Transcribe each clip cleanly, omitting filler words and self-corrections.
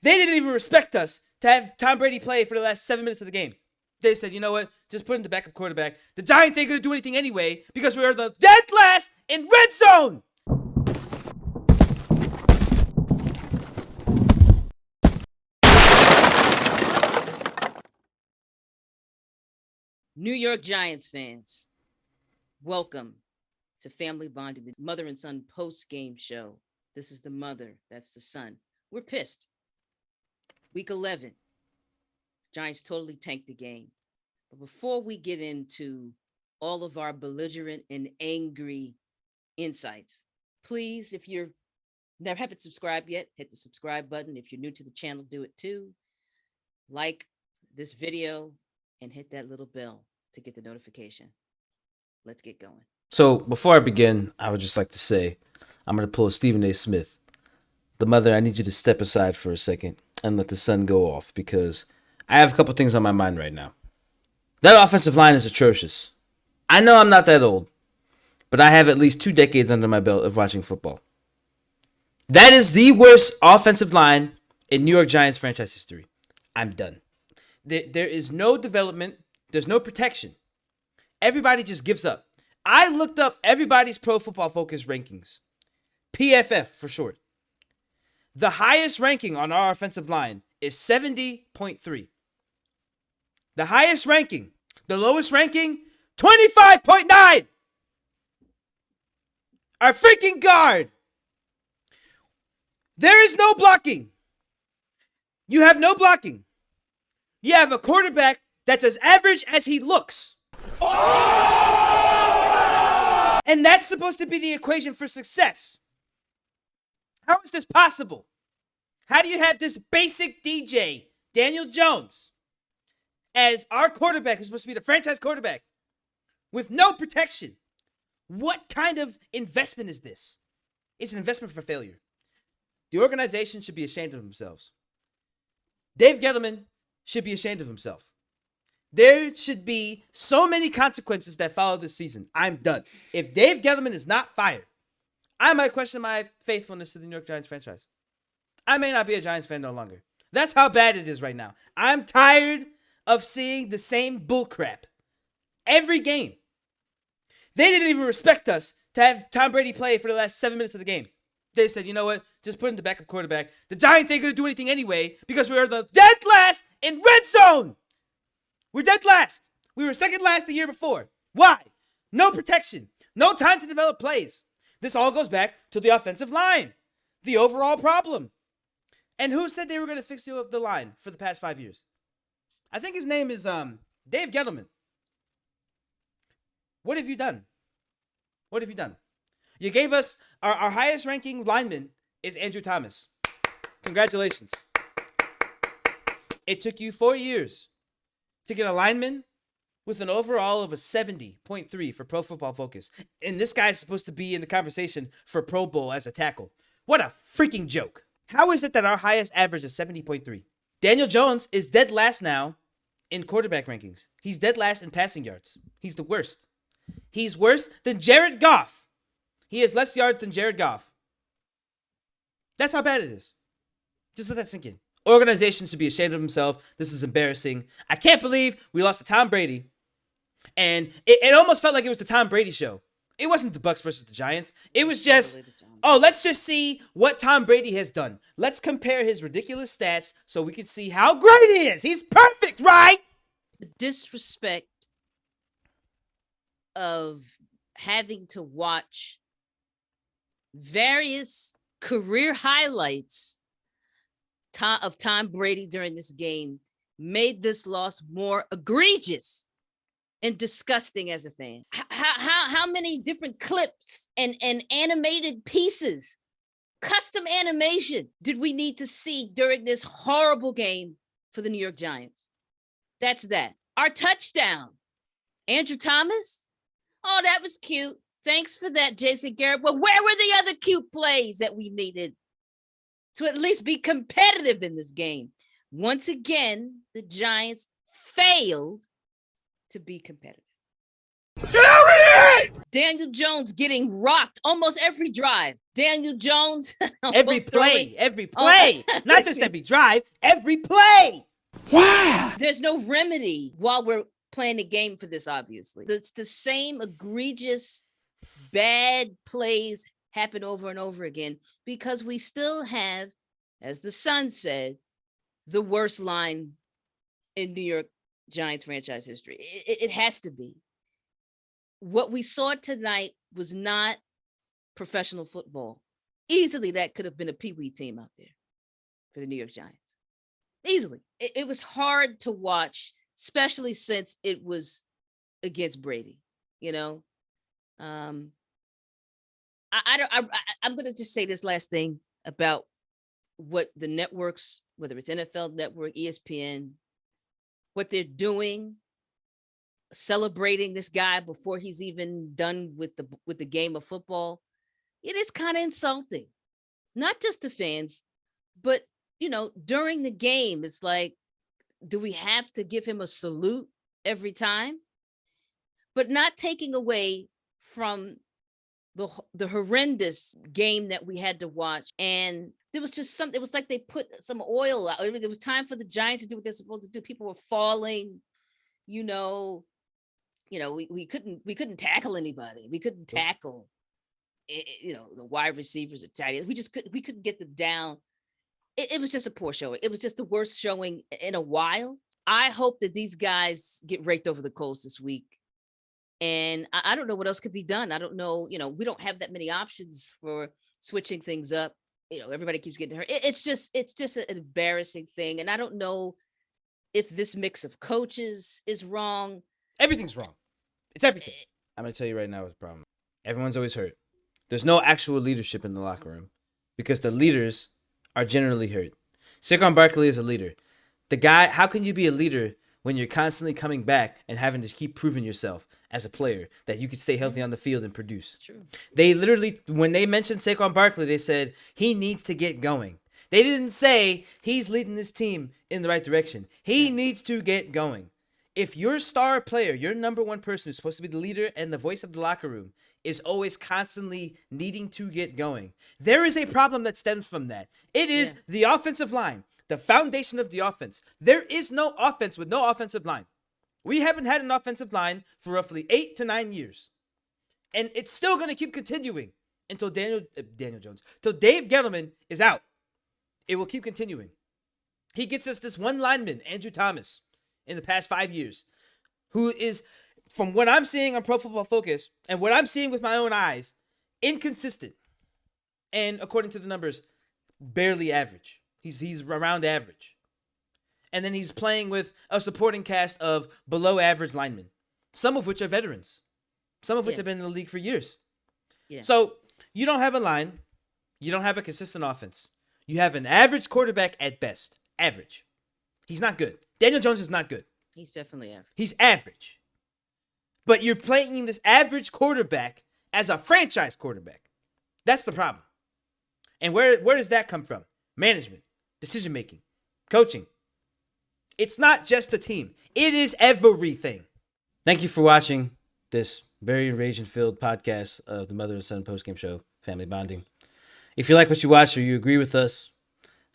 They didn't even respect us to have Tom Brady play for the last 7 minutes of the game. They said, you know what? Just put in the backup quarterback. The Giants ain't going to do anything anyway because we are the dead last in red zone. New York Giants fans, welcome to Family Bonding, the mother and son post-game show. This is the mother, that's the son. We're pissed. Week 11, Giants totally tanked the game. But before we get into all of our belligerent and angry insights, please, if you're never haven't subscribed yet, hit the subscribe button. If you're new to the channel, do it too. Like this video and hit that little bell to get the notification. Let's get going. So before I begin, I would just like to say, I'm going to pull Stephen A. Smith. The mother, I need you to step aside for a second and let the sun go off because I have a couple things on my mind right now. That offensive line is atrocious. I know I'm not that old, but I have at least 2 decades under my belt of watching football. That is the worst offensive line in New York Giants franchise history. I'm done. There is no development. There's no protection. Everybody just gives up. I looked up everybody's Pro Football Focus rankings. PFF for short. The highest ranking on our offensive line is 70.3. The highest ranking. The lowest ranking, 25.9. Our freaking guard. There is no blocking. You have no blocking. You have a quarterback that's as average as he looks. And that's supposed to be the equation for success. How is this possible? How do you have this basic DJ, Daniel Jones, as our quarterback, who's supposed to be the franchise quarterback, with no protection? What kind of investment is this? It's an investment for failure. The organization should be ashamed of themselves. Dave Gettleman should be ashamed of himself. There should be so many consequences that follow this season. I'm done. If Dave Gettleman is not fired, I might question my faithfulness to the New York Giants franchise. I may not be a Giants fan no longer. That's how bad it is right now. I'm tired of seeing the same bullcrap every game. They didn't even respect us to have Tom Brady play for the last 7 minutes of the game. They said, you know what? Just put in the backup quarterback. The Giants ain't going to do anything anyway because we are the dead last in red zone. We're dead last. We were second last the year before. Why? No protection. No time to develop plays. This all goes back to the offensive line. The overall problem. And who said they were going to fix the line for the past 5 years? I think his name is Dave Gettleman. What have you done? What have you done? You gave us our highest ranking lineman is Andrew Thomas. Congratulations. It took you 4 years to get a lineman with an overall of a 70.3 for Pro Football Focus. And this guy's supposed to be in the conversation for Pro Bowl as a tackle. What a freaking joke. How is it that our highest average is 70.3? Daniel Jones is dead last now in quarterback rankings. He's dead last in passing yards. He's the worst. He's worse than Jared Goff. He has less yards than Jared Goff. That's how bad it is. Just let that sink in. Organization should be ashamed of himself. This is embarrassing. I can't believe we lost to Tom Brady. And it almost felt like it was the Tom Brady show. It wasn't the Bucs versus the Giants. It was just, let's just see what Tom Brady has done. Let's compare his ridiculous stats so we can see how great he is. He's perfect, right? The disrespect of having to watch various career highlights of Tom Brady during this game made this loss more egregious and disgusting as a fan. How many different clips and animated pieces, custom animation did we need to see during this horrible game for the New York Giants? That's that. Our touchdown, Andrew Thomas. Oh, that was cute. Thanks for that, Jason Garrett. Well, where were the other cute plays that we needed to at least be competitive in this game? Once again, the Giants failed to be competitive. Here he Daniel Jones getting rocked almost every drive. Daniel Jones Every play, not just every drive, every play. Why? There's no remedy while we're playing the game for this, obviously. It's the same egregious bad plays happen over and over again because we still have, as the Sun said, the worst line in New York Giants franchise history. It has to be. What we saw tonight was not professional football. Easily that could have been a peewee team out there for the New York Giants. Easily. It was hard to watch, especially since it was against Brady, you know? I'm going to just say this last thing about what the networks, whether it's NFL Network, ESPN, what they're doing, celebrating this guy before he's even done with the game of football. It is kind of insulting, not just to fans, but during the game, it's like, do we have to give him a salute every time? But not taking away from the horrendous game that we had to watch. And there was just it was like they put some oil out. It was time for the Giants to do what they're supposed to do. People were falling, we couldn't tackle anybody. We couldn't tackle, the wide receivers or tight ends. We couldn't get them down. It was just a poor showing. It was just the worst showing in a while. I hope that these guys get raked over the coals this week. And I don't know what else could be done. I don't know, we don't have that many options for switching things up. Everybody keeps getting hurt. It's just an embarrassing thing. And I don't know if this mix of coaches is wrong. Everything's wrong. It's everything. I'm going to tell you right now what's the problem. Everyone's always hurt. There's no actual leadership in the locker room because the leaders are generally hurt. Saquon Barkley is a leader. The guy, how can you be a leader when you're constantly coming back and having to keep proving yourself as a player that you could stay healthy on the field and produce? True. They literally, when they mentioned Saquon Barkley, they said he needs to get going. They didn't say he's leading this team in the right direction. He needs to get going. If your star player, your number one person who's supposed to be the leader and the voice of the locker room is always constantly needing to get going, there is a problem that stems from that. It is the offensive line, the foundation of the offense. There is no offense with no offensive line. We haven't had an offensive line for roughly 8 to 9 years. And it's still going to keep continuing until Dave Gettleman is out. It will keep continuing. He gets us this one lineman, Andrew Thomas, in the past 5 years, who is, from what I'm seeing on Pro Football Focus and what I'm seeing with my own eyes, inconsistent. And according to the numbers, barely average. He's around average. And then he's playing with a supporting cast of below average linemen, some of which are veterans, some of which have been in the league for years. Yeah. So you don't have a line. You don't have a consistent offense. You have an average quarterback at best. Average. He's not good. Daniel Jones is not good. He's definitely average. He's average. But you're playing this average quarterback as a franchise quarterback. That's the problem. And where does that come from? Management, decision-making, coaching. It's not just the team. It is everything. Thank you for watching this very enraging-filled podcast of the Mother and Son postgame show, Family Bonding. If you like what you watch or you agree with us,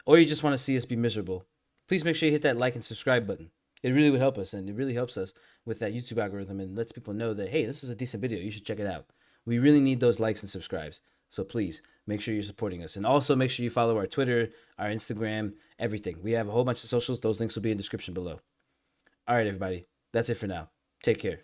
or you just want to see us be miserable, please make sure you hit that like and subscribe button. It really would help us, and it really helps us with that YouTube algorithm and lets people know that, hey, this is a decent video. You should check it out. We really need those likes and subscribes. So please, make sure you're supporting us. And also make sure you follow our Twitter, our Instagram, everything. We have a whole bunch of socials. Those links will be in the description below. All right, everybody. That's it for now. Take care.